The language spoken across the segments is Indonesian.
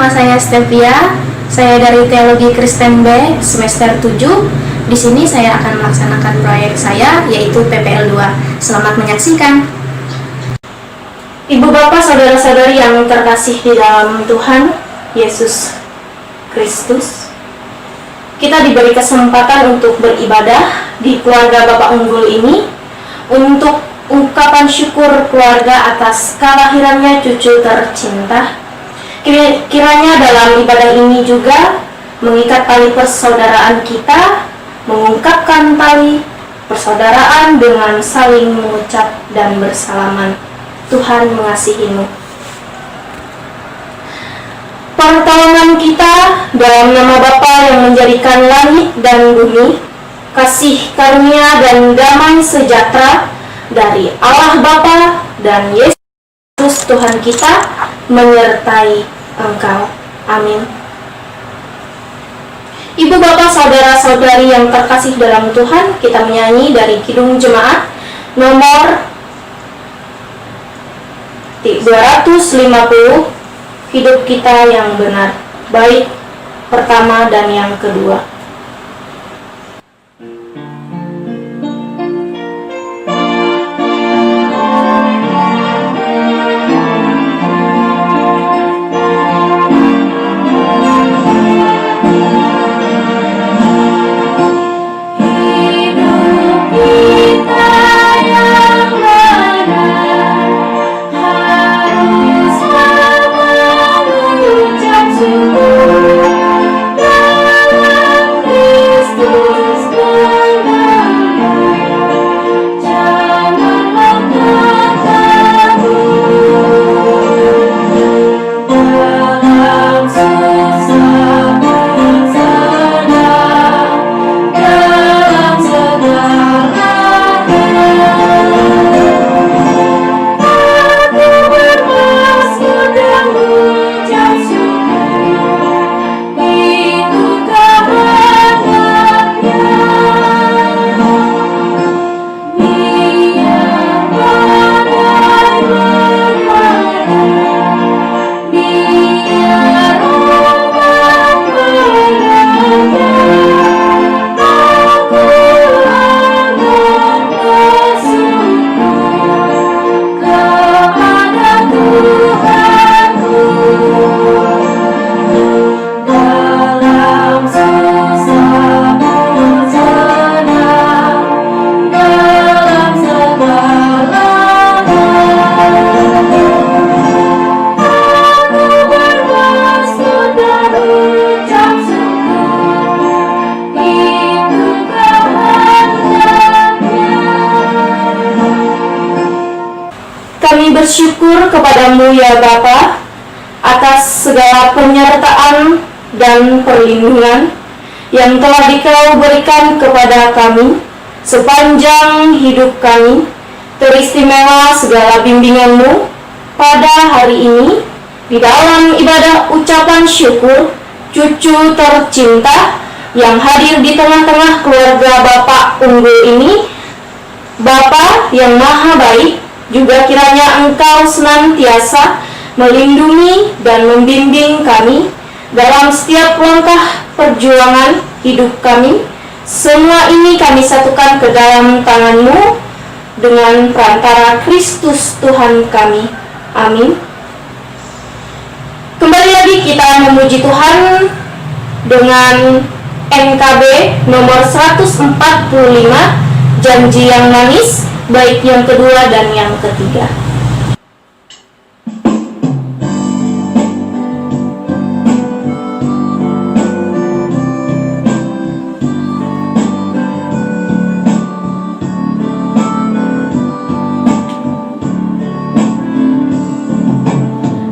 nama saya Stevia. Saya dari Teologi Kristen B semester 7. Di sini saya akan melaksanakan proyek saya, yaitu PPL 2. Selamat menyaksikan. Ibu bapak, saudara-saudari yang terkasih di dalam Tuhan Yesus Kristus, kita diberi kesempatan untuk beribadah di keluarga Bapak Unggul ini untuk ungkapan syukur keluarga atas kelahirannya cucu tercinta. Kiranya dalam ibadah ini juga mengikat tali persaudaraan kita, mengungkapkan tali persaudaraan dengan saling mengucap dan bersalaman. Tuhan mengasihimu. Pertolongan kita dalam nama Bapa yang menjadikan langit dan bumi, kasih karunia dan damai sejahtera dari Allah Bapa dan Yesus Tuhan kita menyertai engkau. Amin. Ibu bapak, saudara-saudari yang terkasih dalam Tuhan, kita menyanyi dari Kidung Jemaat nomor 250, Hidup Kita Yang Benar, bait pertama dan yang kedua. Kami bersyukur kepadamu ya Bapa atas segala penyertaan dan perlindungan yang telah Dikau berikan kepada kami sepanjang hidup kami. Teristimewa segala bimbingan-Mu pada hari ini di dalam ibadah ucapan syukur cucu tercinta yang hadir di tengah-tengah keluarga Bapak Unggul ini. Bapa yang maha baik, juga kiranya Engkau senantiasa melindungi dan membimbing kami dalam setiap langkah perjuangan hidup kami. Semua ini kami satukan ke dalam tangan-Mu dengan perantara Kristus Tuhan kami. Amin. Kembali lagi kita memuji Tuhan dengan NKB nomor 145, Janji Yang Manis, baik yang kedua dan yang ketiga.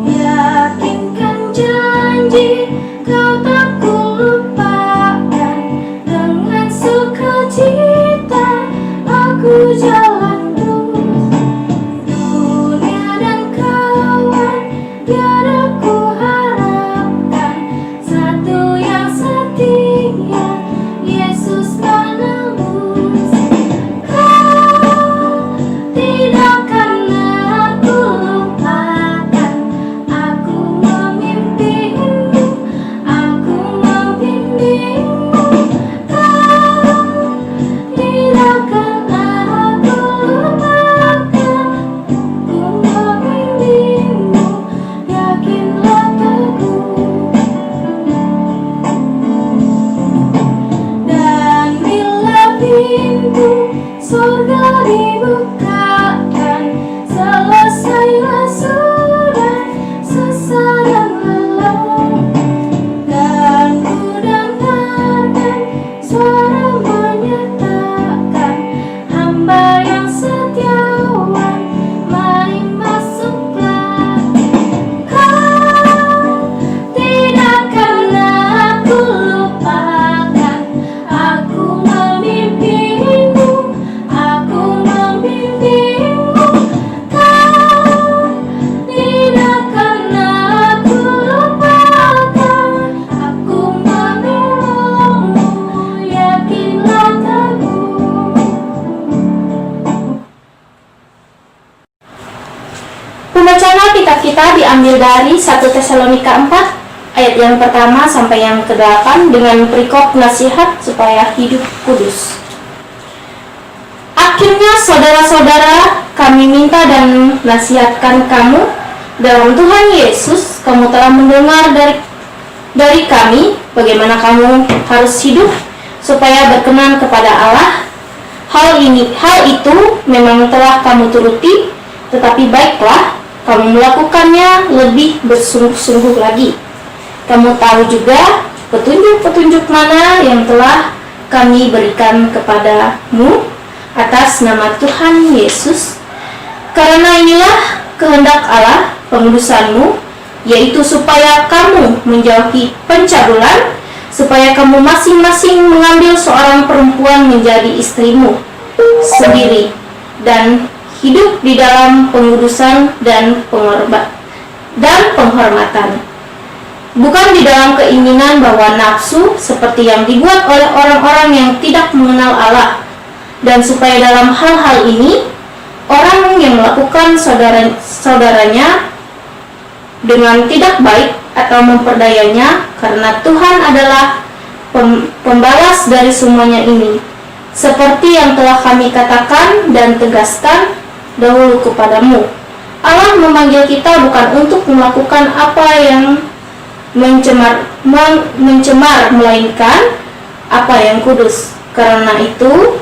Yakinkan janji kau tak kulupakan, dengan sukacita aku jalan terus. diambil dari 1 Tesalonika 4 ayat yang pertama sampai yang ke-8 dengan perikop nasihat supaya hidup kudus. Akhirnya saudara-saudara, kami minta dan nasihatkan kamu dalam Tuhan Yesus. Kamu telah mendengar dari kami bagaimana kamu harus hidup supaya berkenan kepada Allah. Hal itu memang telah kamu turuti, tetapi baiklah kamu melakukannya lebih bersungguh-sungguh lagi. Kamu tahu juga petunjuk-petunjuk mana yang telah kami berikan kepadamu atas nama Tuhan Yesus. Karena inilah kehendak Allah pengudusanmu, yaitu supaya kamu menjauhi pencabulan, supaya kamu masing-masing mengambil seorang perempuan menjadi istrimu sendiri, dan hidup di dalam pengudusan dan penghormatan. Bukan di dalam keinginan bahwa nafsu seperti yang dibuat oleh orang-orang yang tidak mengenal Allah. Dan supaya dalam hal-hal ini, orang yang melakukan saudaranya dengan tidak baik atau memperdayanya, karena Tuhan adalah pembalas dari semuanya ini. Seperti yang telah kami katakan dan tegaskan dahulu kepadamu, Allah memanggil kita bukan untuk melakukan apa yang mencemar, melainkan apa yang kudus. Karena itu,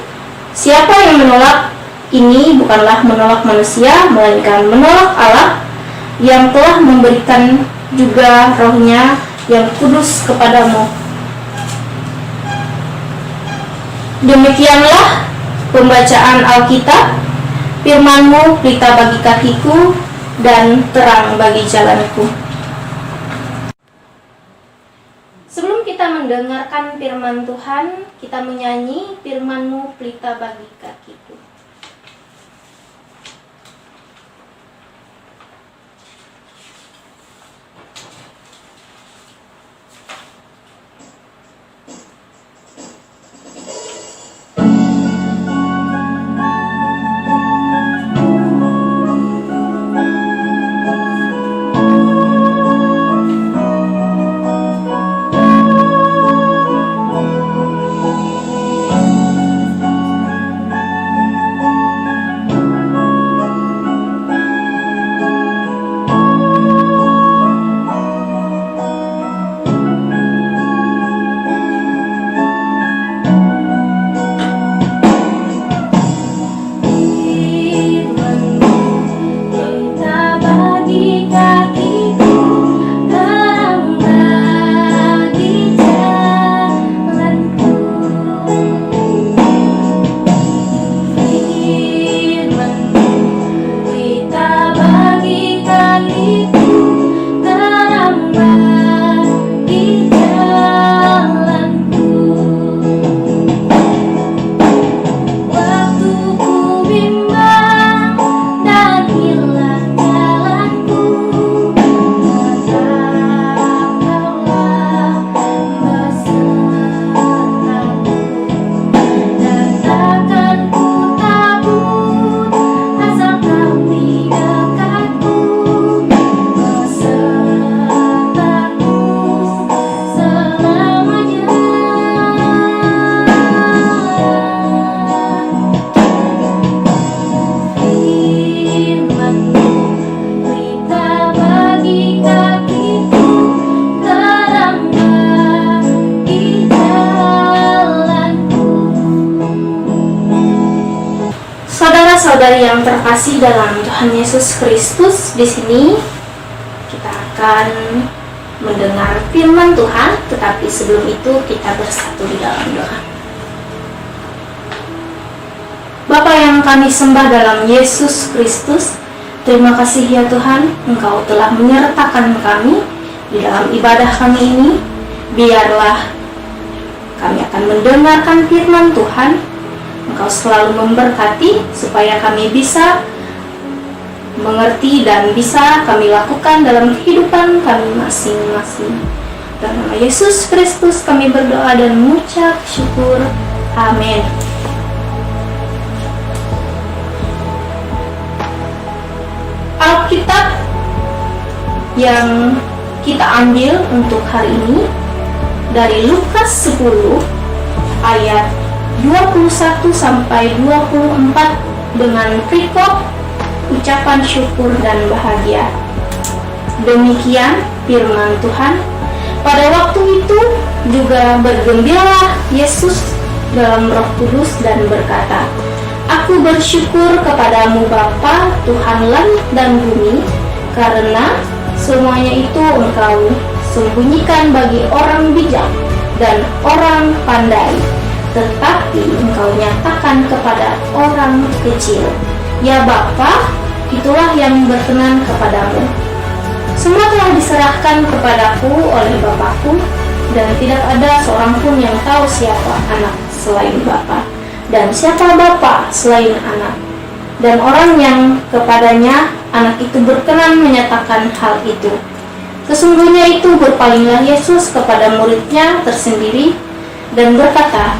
siapa yang menolak ini bukanlah menolak manusia, melainkan menolak Allah yang telah memberikan juga rohnya yang kudus kepadamu. Demikianlah pembacaan Alkitab. Firman-Mu pelita bagi kakiku dan terang bagi jalanku. Sebelum kita mendengarkan firman Tuhan, kita menyanyi firman-Mu pelita bagi kakiku. Saudara-saudari yang terkasih dalam Tuhan Yesus Kristus, di sini kita akan mendengar firman Tuhan, tetapi sebelum itu kita bersatu di dalam doa. Bapa yang kami sembah dalam Yesus Kristus, terima kasih ya Tuhan, Engkau telah menyertakan kami di dalam ibadah kami ini. Biarlah kami akan mendengarkan firman Tuhan. Engkau selalu memberkati supaya kami bisa mengerti dan bisa kami lakukan dalam kehidupan kami masing-masing. Dalam nama Yesus Kristus kami berdoa dan mengucap syukur. Amin. Alkitab yang kita ambil untuk hari ini dari Lukas 10 ayat 21 sampai 24 dengan perikop ucapan syukur dan bahagia. Demikian firman Tuhan. Pada waktu itu juga bergembiralah Yesus dalam Roh Kudus dan berkata, Aku bersyukur kepadamu Bapa, Tuhan langit dan bumi, karena semuanya itu Engkau sembunyikan bagi orang bijak dan orang pandai, tetapi Engkau nyatakan kepada orang kecil. Ya Bapa, itulah yang berkenan kepadamu. Semua telah diserahkan kepadaku oleh Bapakku, dan tidak ada seorang pun yang tahu siapa anak selain Bapa, dan siapa Bapa selain anak, dan orang yang kepadanya anak itu berkenan menyatakan hal itu. Sesungguhnya itu berpalinglah Yesus kepada muridnya tersendiri dan berkata,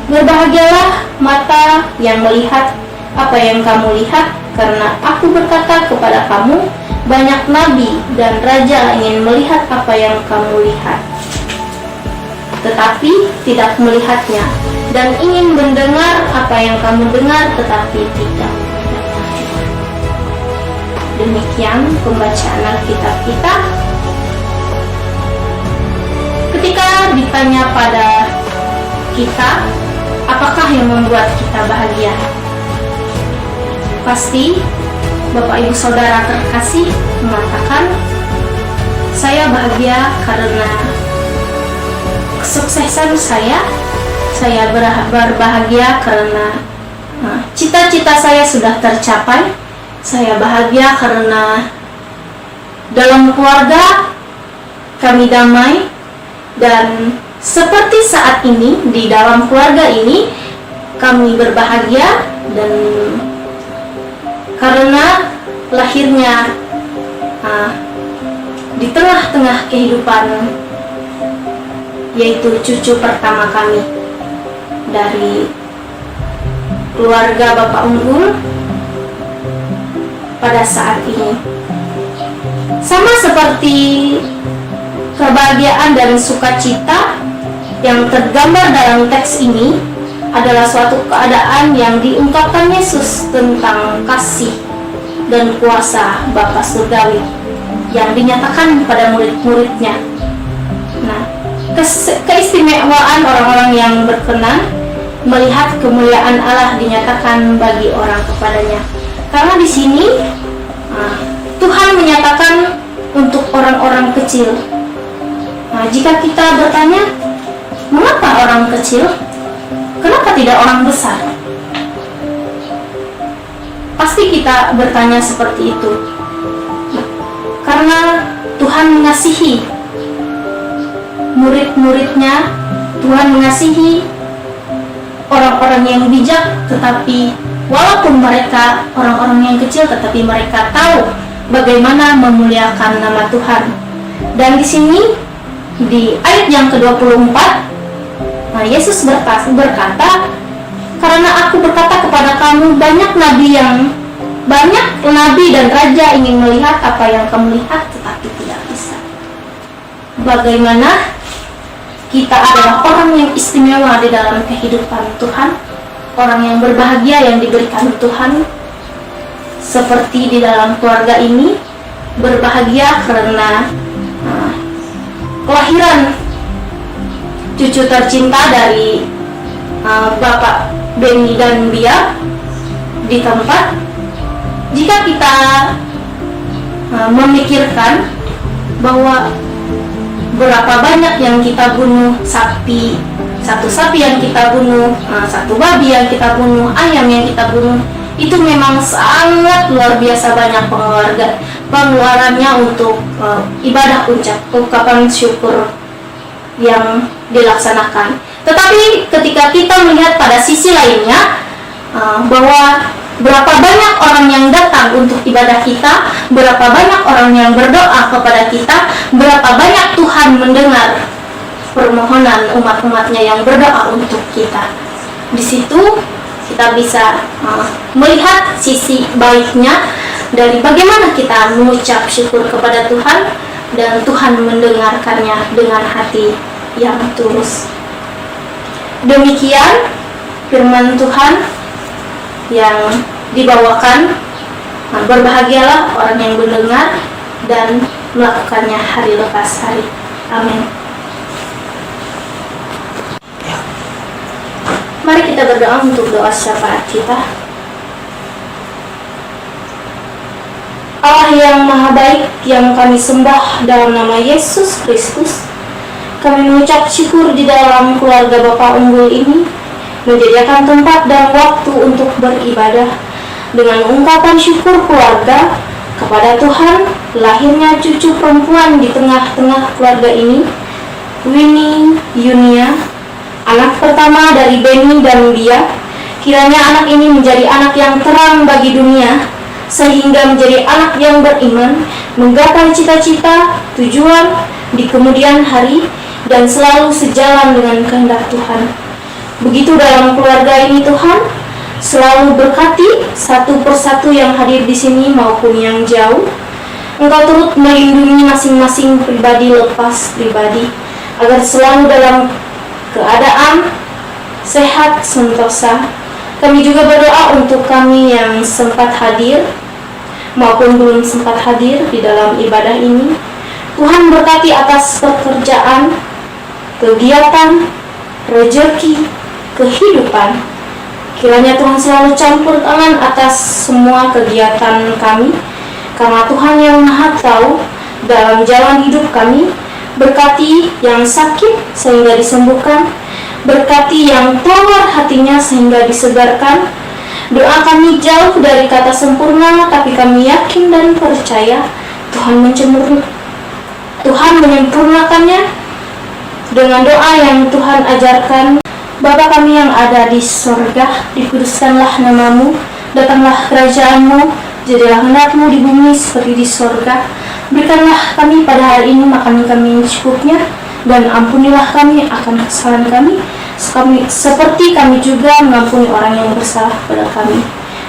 Berbahagialah mata yang melihat apa yang kamu lihat, karena aku berkata kepada kamu, banyak nabi dan raja ingin melihat apa yang kamu lihat, tetapi tidak melihatnya, dan ingin mendengar apa yang kamu dengar, tetapi tidak. Demikian pembacaan Alkitab kita. Ketika ditanya pada kita, apakah yang membuat kita bahagia? Pasti Bapak Ibu Saudara terkasih mengatakan, saya bahagia karena kesuksesan saya berbahagia karena cita-cita saya sudah tercapai, saya bahagia karena dalam keluarga kami damai, dan seperti saat ini di dalam keluarga ini kami berbahagia, dan karena lahirnya di tengah-tengah kehidupan, yaitu cucu pertama kami dari keluarga Bapak Unggul pada saat ini. Sama seperti kebahagiaan dan sukacita yang tergambar dalam teks ini adalah suatu keadaan yang diungkapkan Yesus tentang kasih dan kuasa Bapa Surgawi yang dinyatakan pada murid-muridnya. Nah, keistimewaan orang-orang yang berkenan melihat kemuliaan Allah dinyatakan bagi orang kepadanya. Karena di sini Tuhan menyatakan untuk orang-orang kecil. Nah, jika kita bertanya, mengapa orang kecil? Kenapa tidak orang besar? Pasti kita bertanya seperti itu. Karena Tuhan mengasihi murid-muridnya, Tuhan mengasihi orang-orang yang bijak, tetapi walaupun mereka orang-orang yang kecil, tetapi mereka tahu bagaimana memuliakan nama Tuhan. Dan di sini di ayat yang ke-24, Yesus berkata, karena aku berkata kepada kamu, banyak nabi dan raja ingin melihat apa yang kamu lihat, tetapi tidak bisa. Bagaimana kita adalah orang yang istimewa di dalam kehidupan Tuhan, orang yang berbahagia yang diberikan Tuhan, seperti di dalam keluarga ini, berbahagia karena kelahiran cucu tercinta dari Bapak Benny dan Bia di tempat. Jika kita memikirkan bahwa berapa banyak yang kita bunuh, satu sapi yang kita bunuh, satu babi yang kita bunuh, ayam yang kita bunuh, itu memang sangat luar biasa banyak pengeluarannya untuk ibadah ungkapan syukur yang dilaksanakan. Tetapi ketika kita melihat pada sisi lainnya, bahwa berapa banyak orang yang datang untuk ibadah kita, berapa banyak orang yang berdoa kepada kita, berapa banyak Tuhan mendengar permohonan umat-umatnya yang berdoa untuk kita. Di situ kita bisa melihat sisi baiknya dari bagaimana kita mengucap syukur kepada Tuhan, dan Tuhan mendengarkannya dengan hati yang tulus. Demikian firman Tuhan yang dibawakan. Berbahagialah orang yang mendengar dan melakukannya hari lepas hari. Amin. Mari kita berdoa untuk doa syafaat kita. Allah yang maha baik yang kami sembah dalam nama Yesus Kristus, kami mengucap syukur di dalam keluarga Bapa Unggul ini menyediakan tempat dan waktu untuk beribadah dengan ungkapan syukur keluarga kepada Tuhan lahirnya cucu perempuan di tengah-tengah keluarga ini, Winnie Yunia, anak pertama dari Benny dan Lia. Kiranya anak ini menjadi anak yang terang bagi dunia, sehingga menjadi anak yang beriman, menggapai cita-cita, tujuan di kemudian hari, dan selalu sejalan dengan kehendak Tuhan. Begitu dalam keluarga ini Tuhan, selalu berkati satu persatu yang hadir di sini maupun yang jauh. Engkau turut melindungi masing-masing pribadi lepas pribadi, agar selalu dalam keadaan sehat sentosa. Kami juga berdoa untuk kami yang sempat hadir maupun belum sempat hadir di dalam ibadah ini. Tuhan berkati atas pekerjaan, kegiatan, rezeki, kehidupan. Kiranya Tuhan selalu campur tangan atas semua kegiatan kami, karena Tuhan yang maha tahu dalam jalan hidup kami. Berkati yang sakit sehingga disembuhkan, berkati yang tawar hatinya sehingga disegarkan. Doa kami jauh dari kata sempurna, tapi kami yakin dan percaya Tuhan menyempurnakannya dengan doa yang Tuhan ajarkan. Bapa kami yang ada di sorga, dikuduskanlah namamu, datanglah kerajaanmu, jadilah kehendak-Mu di bumi seperti di sorga. Berikanlah kami pada hari ini makan kami yang secukupnya, dan ampunilah kami akan kesalahan kami, seperti kami juga mengampuni orang yang bersalah pada kami.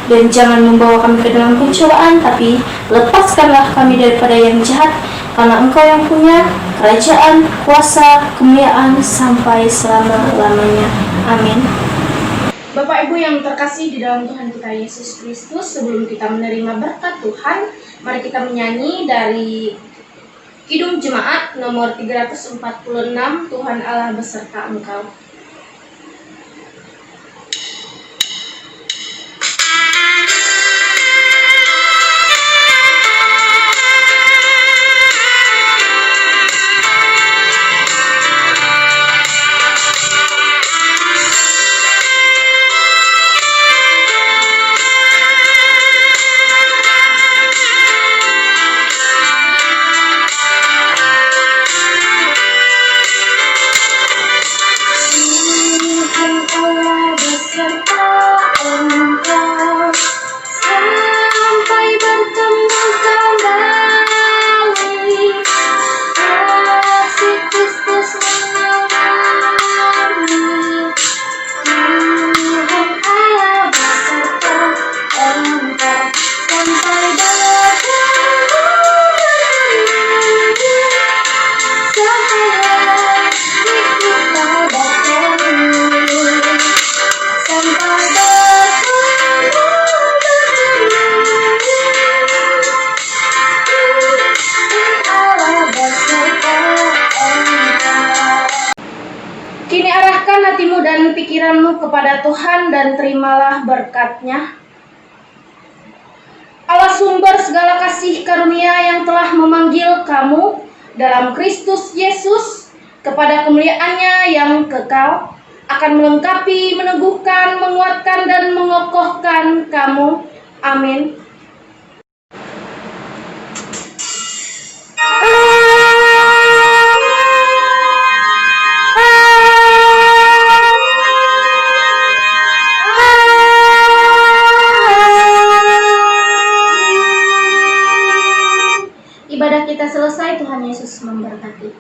Dan jangan membawa kami ke dalam pencobaan, tapi lepaskanlah kami daripada yang jahat, karena Engkau yang punya kerajaan, kuasa, kemuliaan sampai selama-lamanya. Amin. Bapak Ibu yang terkasih di dalam Tuhan kita Yesus Kristus, sebelum kita menerima berkat Tuhan, mari kita menyanyi dari Kidung Jemaat nomor 346, Tuhan Allah beserta Engkau. Kini arahkan hatimu dan pikiranmu kepada Tuhan dan terimalah berkat-Nya. Allah sumber segala kasih karunia yang telah memanggil kamu dalam Kristus Yesus kepada kemuliaan-Nya yang kekal, akan melengkapi, meneguhkan, menguatkan, dan mengokohkan kamu. Amin. Ibadah kita selesai, Tuhan Yesus memberkati.